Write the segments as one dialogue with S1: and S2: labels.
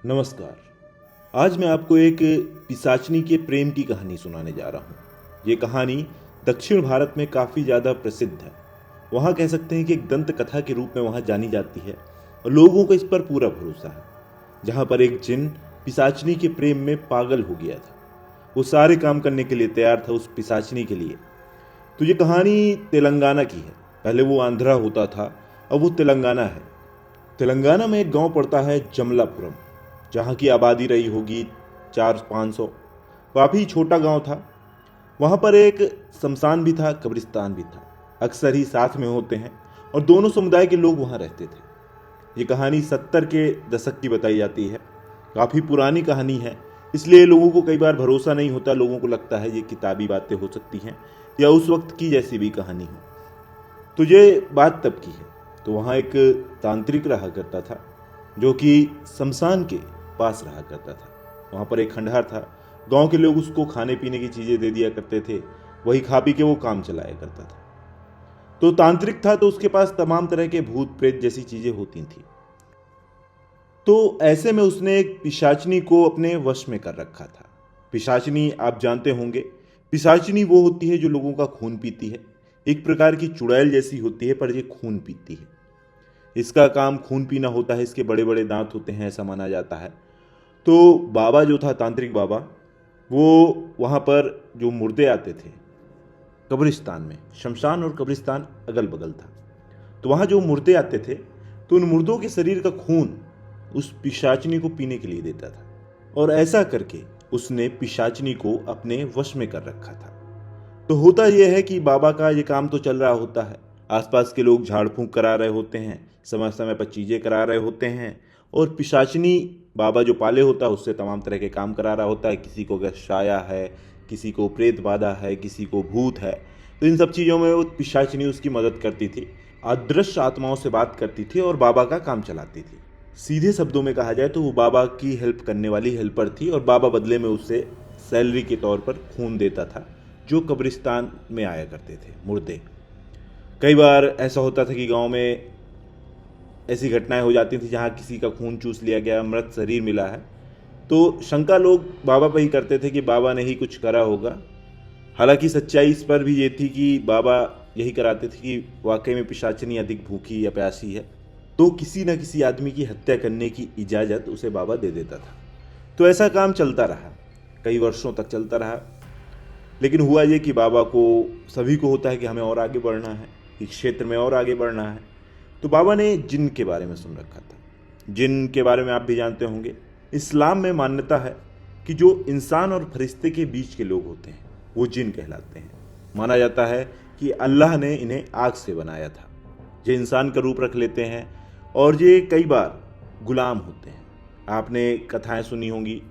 S1: नमस्कार। आज मैं आपको एक पिशाचनी के प्रेम की कहानी सुनाने जा रहा हूँ। ये कहानी दक्षिण भारत में काफ़ी ज़्यादा प्रसिद्ध है। वहाँ कह सकते हैं कि एक दंत कथा के रूप में वहाँ जानी जाती है और लोगों को इस पर पूरा भरोसा है। जहाँ पर एक जिन पिशाचनी के प्रेम में पागल हो गया था। वो सारे काम करने के लिए तैयार था उस पिशाचनी के लिए। तो ये कहानी तेलंगाना की है। पहले वो आंध्रा होता था, अब वो तेलंगाना है। तेलंगाना में एक गांव पड़ता है जमलापुरम, जहाँ की आबादी रही होगी 400-500। काफ़ी छोटा गांव था। वहाँ पर एक शमशान भी था, कब्रिस्तान भी था। अक्सर ही साथ में होते हैं और दोनों समुदाय के लोग वहाँ रहते थे। ये कहानी 70 के दशक की बताई जाती है। काफ़ी पुरानी कहानी है, इसलिए लोगों को कई बार भरोसा नहीं होता। लोगों को लगता है ये किताबी बातें हो सकती हैं या उस वक्त की जैसी भी कहानी हो। तो ये बात तब की है। तो वहाँ एक तांत्रिक रहा करता था जो कि शमशान के पास रहा करता था। वहाँ पर एक खंडहर था। गांव के लोग उसको खाने पीने की चीज़ें दे दिया करते थे, वही खा पी के वो काम चलाया करता था। तो तांत्रिक था, तो उसके पास तमाम तरह के भूत प्रेत जैसी चीज़ें होती थी। तो ऐसे में उसने एक पिशाचनी को अपने वश में कर रखा था। पिशाचनी आप जानते होंगे, पिशाचनी वो होती है जो लोगों का खून पीती है। एक प्रकार की चुड़ैल जैसी होती है, पर ये खून पीती है। इसका काम खून पीना होता है। इसके बड़े बड़े दांत होते हैं, ऐसा माना जाता है। तो बाबा जो था, तांत्रिक बाबा, वो वहाँ पर जो मुर्दे आते थे कब्रिस्तान में, शमशान और कब्रिस्तान अगल बगल था, तो वहाँ जो मुर्दे आते थे तो उन मुर्दों के शरीर का खून उस पिशाचनी को पीने के लिए देता था। और ऐसा करके उसने पिशाचनी को अपने वश में कर रखा था। तो होता यह है कि बाबा का ये काम तो चल रहा होता है। आसपास के लोग झाड़ फूंक करा रहे होते हैं, समय समय पर चीज़ें करा रहे होते हैं, और पिशाचनी बाबा जो पाले होता है उससे तमाम तरह के काम करा रहा होता है। किसी को अगर साया है, किसी को प्रेत बाधा है, किसी को भूत है, तो इन सब चीज़ों में वो पिशाचनी उसकी मदद करती थी। अदृश्य आत्माओं से बात करती थी और बाबा का काम चलाती थी। सीधे शब्दों में कहा जाए तो वो बाबा की हेल्प करने वाली हेल्पर थी, और बाबा बदले में उससे सैलरी के तौर पर खून देता था जो कब्रिस्तान में आया करते थे मुर्दे। कई बार ऐसा होता था कि गांव में ऐसी घटनाएं हो जाती थी जहां किसी का खून चूस लिया गया, मृत शरीर मिला है, तो शंका लोग बाबा पर ही करते थे कि बाबा ने ही कुछ करा होगा। हालांकि सच्चाई इस पर भी ये थी कि बाबा यही कराते थे कि वाकई में पिशाचनी अधिक भूखी या प्यासी है, तो किसी न किसी आदमी की हत्या करने की इजाज़त उसे बाबा दे देता था। तो ऐसा काम चलता रहा, कई वर्षों तक चलता रहा। लेकिन हुआ ये कि बाबा को, सभी को होता है कि हमें और आगे बढ़ना है, इस क्षेत्र में और आगे बढ़ना है। तो बाबा ने जिन के बारे में सुन रखा था। जिन के बारे में आप भी जानते होंगे। इस्लाम में मान्यता है कि जो इंसान और फरिश्ते के बीच के लोग होते हैं वो जिन कहलाते हैं। माना जाता है कि अल्लाह ने इन्हें आग से बनाया था। ये इंसान का रूप रख लेते हैं और ये कई बार गुलाम होते हैं। आपने कथाएं सुनी होंगी,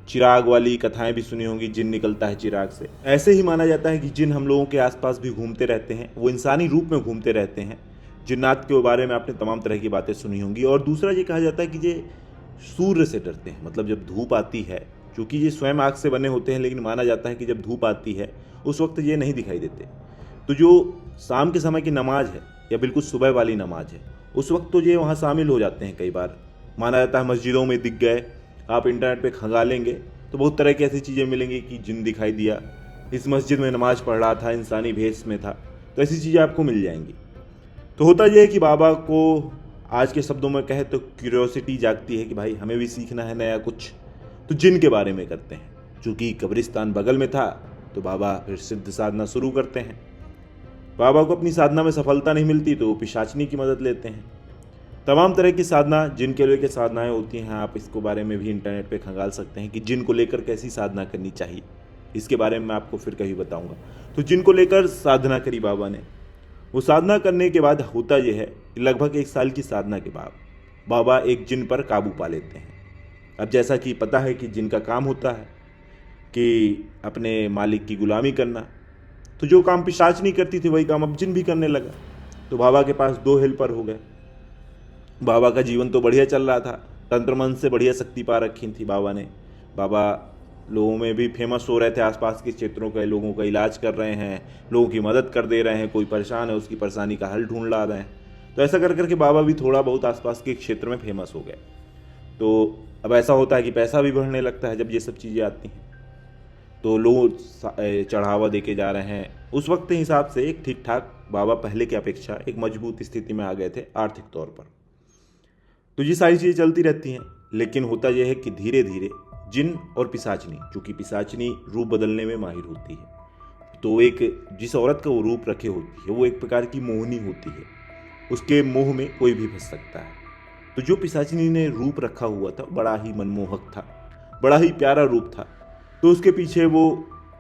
S1: चिराग वाली कथाएं भी सुनी होंगी, जिन निकलता है चिराग से। ऐसे ही माना जाता है कि जिन हम लोगों के आसपास भी घूमते रहते हैं, वो इंसानी रूप में घूमते रहते हैं। जिन्नात के बारे में आपने तमाम तरह की बातें सुनी होंगी। और दूसरा ये कहा जाता है कि ये सूर्य से डरते हैं। मतलब जब धूप आती है, क्योंकि ये स्वयं आग से बने होते हैं, लेकिन माना जाता है कि जब धूप आती है उस वक्त ये नहीं दिखाई देते। तो जो शाम के समय की नमाज है या बिल्कुल सुबह वाली नमाज है, उस वक्त तो ये वहाँ शामिल हो जाते हैं। कई बार माना जाता है मस्जिदों में दिख गए। आप इंटरनेट पे खंगालेंगे तो बहुत तरह की ऐसी चीज़ें मिलेंगी कि जिन दिखाई दिया, इस मस्जिद में नमाज पढ़ रहा था, इंसानी भेष में था। तो ऐसी चीज़ें आपको मिल जाएंगी। तो होता यह है कि बाबा को आज के शब्दों में कहे तो क्यूरियोसिटी जागती है कि भाई हमें भी सीखना है नया कुछ। तो जिन के बारे में करते हैं। चूँकि कब्रिस्तान बगल में था तो बाबा फिर सिद्ध साधना शुरू करते हैं। बाबा को अपनी साधना में सफलता नहीं मिलती तो वो पिशाचनी की मदद लेते हैं। तमाम तरह की साधना, जिन के लेकर साधनाएं होती हैं। आप इसको बारे में भी इंटरनेट पे खंगाल सकते हैं कि जिन को लेकर कैसी साधना करनी चाहिए। इसके बारे में मैं आपको फिर कभी बताऊंगा। तो जिन को लेकर साधना करी बाबा ने। वो साधना करने के बाद होता यह है कि लगभग 1 साल की साधना के बाद बाबा एक जिन पर काबू पा लेते हैं। अब जैसा कि पता है कि जिन का काम होता है कि अपने मालिक की गुलामी करना, तो जो काम पिशाचनी करती थी वही काम अब जिन भी करने लगा। तो बाबा के पास 2 हेल्पर हो गए। बाबा का जीवन तो बढ़िया चल रहा था, तंत्र मन से बढ़िया शक्ति पा रखी थी बाबा ने। बाबा लोगों में भी फेमस हो रहे थे, आसपास के क्षेत्रों के लोगों का इलाज कर रहे हैं, लोगों की मदद कर दे रहे हैं। कोई परेशान है उसकी परेशानी का हल ढूंढ ला रहे हैं। तो ऐसा कर करके बाबा भी थोड़ा बहुत आसपास के क्षेत्र में फेमस हो गए। तो अब ऐसा होता है कि पैसा भी बढ़ने लगता है जब ये सब चीज़ें आती हैं, तो लोग चढ़ावा देके जा रहे हैं। उस वक्त के हिसाब से एक ठीक ठाक बाबा पहले की अपेक्षा एक मजबूत स्थिति में आ गए थे आर्थिक तौर पर। तो ये सारी चीज़ें चलती रहती हैं, लेकिन होता यह है कि धीरे धीरे जिन और पिशाचनी, चूँकि पिशाचनी रूप बदलने में माहिर होती है, तो एक जिस औरत का वो रूप रखे होती है वो एक प्रकार की मोहनी होती है, उसके मोह में कोई भी फंस सकता है। तो जो पिशाचनी ने रूप रखा हुआ था बड़ा ही मनमोहक था, बड़ा ही प्यारा रूप था। तो उसके पीछे वो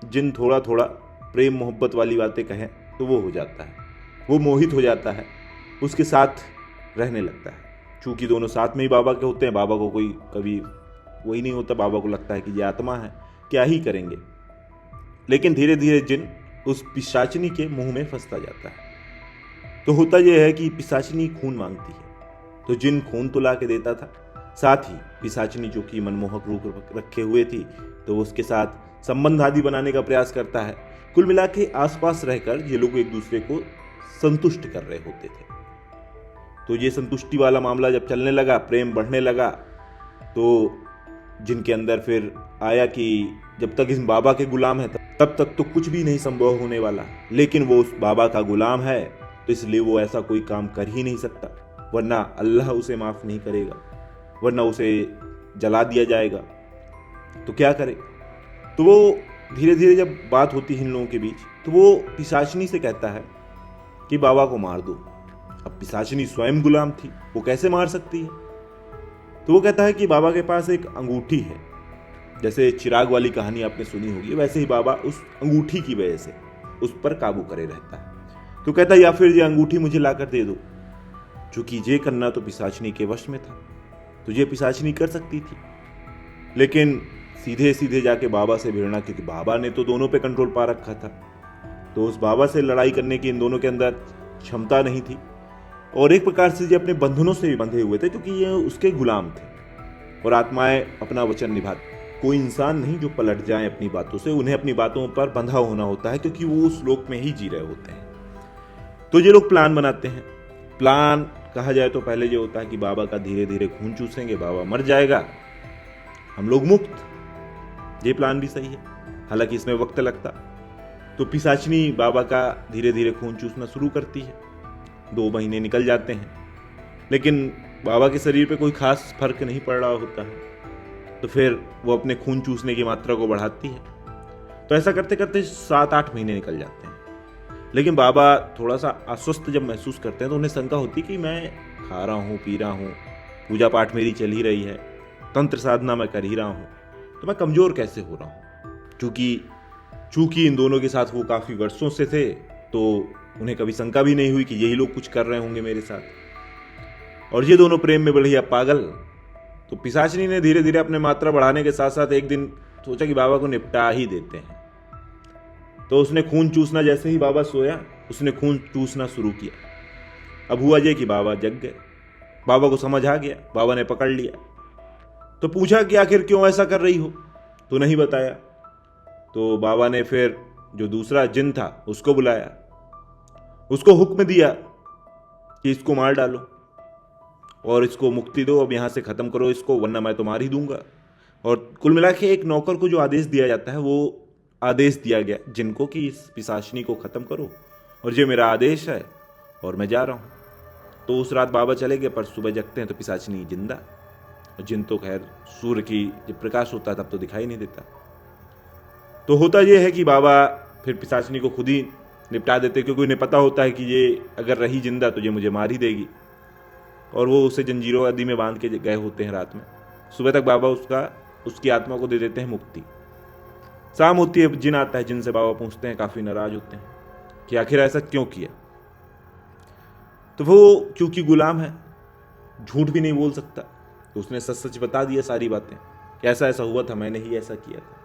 S1: जिन थोड़ा थोड़ा प्रेम मोहब्बत वाली बातें कहें तो वो हो जाता है, वो मोहित हो जाता है, उसके साथ रहने लगता है। चूँकि दोनों साथ में ही बाबा के होते हैं, बाबा को कोई कभी वही नहीं होता, बाबा को लगता है कि ये आत्मा है, क्या ही करेंगे। लेकिन धीरे धीरे जिन उस पिशाचनी के मुंह में फंसता जाता है। तो होता यह है कि पिशाचनी खून मांगती है, तो जिन खून तो ला के देता था, साथ ही पिशाचनी जो कि मनमोहक रूप रखे हुए थी तो उसके साथ संबंध आदि बनाने का प्रयास करता है। कुल मिला के आसपास रहकर ये लोग एक दूसरे को संतुष्ट कर रहे होते थे। तो ये संतुष्टि वाला मामला जब चलने लगा, प्रेम बढ़ने लगा, तो जिनके अंदर फिर आया कि जब तक इस बाबा के गुलाम है तब तक तो कुछ भी नहीं संभव होने वाला, लेकिन वो उस बाबा का गुलाम है तो इसलिए वो ऐसा कोई काम कर ही नहीं सकता, वरना अल्लाह उसे माफ़ नहीं करेगा, वरना उसे जला दिया जाएगा। तो क्या करे? तो वो धीरे धीरे जब बात होती है इन लोगों के बीच, तो वो पिशाचनी से कहता है कि बाबा को मार दो। अब पिशाचनी स्वयं गुलाम थी, वो कैसे मार सकती है? तो वो कहता है कि बाबा के पास एक अंगूठी है, जैसे चिराग वाली कहानी आपने सुनी होगी, वैसे ही बाबा उस अंगूठी की वजह से उस पर काबू करे रहता है। तो कहता है या फिर ये अंगूठी मुझे लाकर दे दो, चूंकि ये करना तो पिशाचनी के वश में था, तो ये पिशाचनी कर सकती थी। लेकिन सीधे सीधे जाके बाबा से भिड़ना, क्योंकि बाबा ने तो दोनों पे कंट्रोल पा रखा था, तो उस बाबा से लड़ाई करने की इन दोनों के अंदर क्षमता नहीं थी। और एक प्रकार से ये अपने बंधनों से भी बंधे हुए थे, क्योंकि ये उसके गुलाम थे और आत्माएं अपना वचन निभाती। कोई इंसान नहीं जो पलट जाए अपनी बातों से, उन्हें अपनी बातों पर बंधा होना होता है, क्योंकि वो उस लोक में ही जी रहे होते हैं। तो ये लोग प्लान बनाते हैं। प्लान कहा जाए तो पहले ये होता है कि बाबा का धीरे धीरे खून चूसेंगे, बाबा मर जाएगा, हम लोग मुक्त। ये प्लान भी सही है, हालांकि इसमें वक्त लगता। तो पिशाचनी बाबा का धीरे धीरे खून चूसना शुरू करती है। 2 महीने निकल जाते हैं, लेकिन बाबा के शरीर पे कोई खास फर्क नहीं पड़ रहा होता है। तो फिर वो अपने खून चूसने की मात्रा को बढ़ाती है। तो ऐसा करते करते 7-8 महीने निकल जाते हैं। लेकिन बाबा थोड़ा सा अस्वस्थ जब महसूस करते हैं तो उन्हें शंका होती कि मैं खा रहा हूँ, पी रहा हूँ, पूजा पाठ मेरी चल ही रही है, तंत्र साधना मैं कर ही रहा हूँ, तो मैं कमज़ोर कैसे हो रहा हूँ? चूँकि इन दोनों के साथ वो काफ़ी वर्षों से थे, तो उन्हें कभी शंका भी नहीं हुई कि यही लोग कुछ कर रहे होंगे मेरे साथ। और ये दोनों प्रेम में बढ़िया पागल। तो पिशाचनी ने धीरे धीरे अपने मात्रा बढ़ाने के साथ साथ एक दिन सोचा कि बाबा को निपटा ही देते हैं। तो उसने खून चूसना, जैसे ही बाबा सोया उसने खून चूसना शुरू किया। अब हुआ ये कि बाबा जग गए, बाबा को समझ आ गया, बाबा ने पकड़ लिया। तो पूछा कि आखिर क्यों ऐसा कर रही हो? तो नहीं बताया। तो बाबा ने फिर जो दूसरा जिन था उसको बुलाया, उसको हुक्म दिया कि इसको मार डालो और इसको मुक्ति दो, अब यहाँ से ख़त्म करो इसको, वरना मैं तो मार ही दूंगा। और कुल मिला के एक नौकर को जो आदेश दिया जाता है, वो आदेश दिया गया जिनको कि इस पिशाचनी को ख़त्म करो, और ये मेरा आदेश है और मैं जा रहा हूँ। तो उस रात बाबा चले गए, पर सुबह जगते हैं तो पिशाचनी जिंदा। और जिन तो खैर सूर्य की जब प्रकाश होता है तब तो दिखाई नहीं देता। तो होता यह है कि बाबा फिर पिशाचनी को खुद ही निपटा देते, क्योंकि उन्हें पता होता है कि ये अगर रही जिंदा तो ये मुझे मार ही देगी। और वो उसे जंजीरों आदि में बांध के गए होते हैं रात में। सुबह तक बाबा उसकी आत्मा को दे देते हैं मुक्ति। शाम होती है, जिन आता है, जिनसे बाबा पूछते हैं, काफ़ी नाराज होते हैं कि आखिर ऐसा क्यों किया। तो वो क्योंकि गुलाम है, झूठ भी नहीं बोल सकता, तो उसने सच सच बता दिया सारी बातें कि ऐसा ऐसा हुआ था, मैंने ही ऐसा किया था।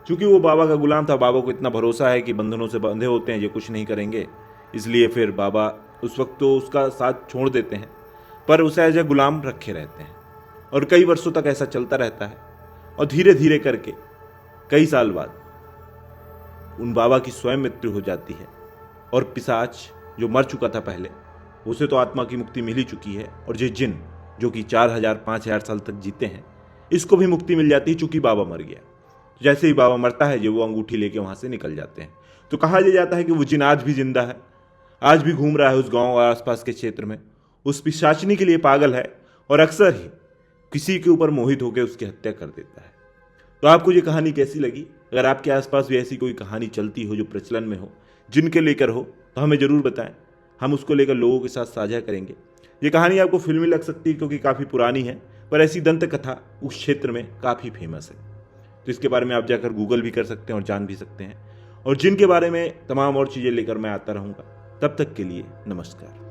S1: क्योंकि वो बाबा का गुलाम था, बाबा को इतना भरोसा है कि बंधनों से बंधे होते हैं, ये कुछ नहीं करेंगे, इसलिए फिर बाबा उस वक्त तो उसका साथ छोड़ देते हैं, पर उसे एज ए गुलाम रखे रहते हैं। और कई वर्षों तक ऐसा चलता रहता है। और धीरे धीरे करके कई साल बाद उन बाबा की स्वयं मृत्यु हो जाती है, और पिशाच जो मर चुका था पहले, उसे तो आत्मा की मुक्ति मिल ही चुकी है, और ये जिन जो कि 4000-5000 साल तक जीते हैं, इसको भी मुक्ति मिल जाती है चूंकि बाबा मर गया। जैसे ही बाबा मरता है जो वो अंगूठी लेके वहां से निकल जाते हैं। तो कहा यह जाता है कि वो जिन आज भी जिंदा है, आज भी घूम रहा है उस गांव और आसपास के क्षेत्र में, उस पिशाचिनी के लिए पागल है और अक्सर ही किसी के ऊपर मोहित होकर उसकी हत्या कर देता है। तो आपको ये कहानी कैसी लगी? अगर आपके आसपास भी ऐसी कोई कहानी चलती हो जो प्रचलन में हो, जिनके लेकर हो, तो हमें जरूर बताएं। हम उसको लेकर लोगों के साथ साझा करेंगे। ये कहानी आपको फिल्मी लग सकती है क्योंकि काफ़ी पुरानी है, पर ऐसी दंत कथा उस क्षेत्र में काफ़ी फेमस है। तो इसके बारे में आप जाकर गूगल भी कर सकते हैं और जान भी सकते हैं, और जिनके बारे में तमाम और चीज़ें लेकर मैं आता रहूँगा। तब तक के लिए नमस्कार।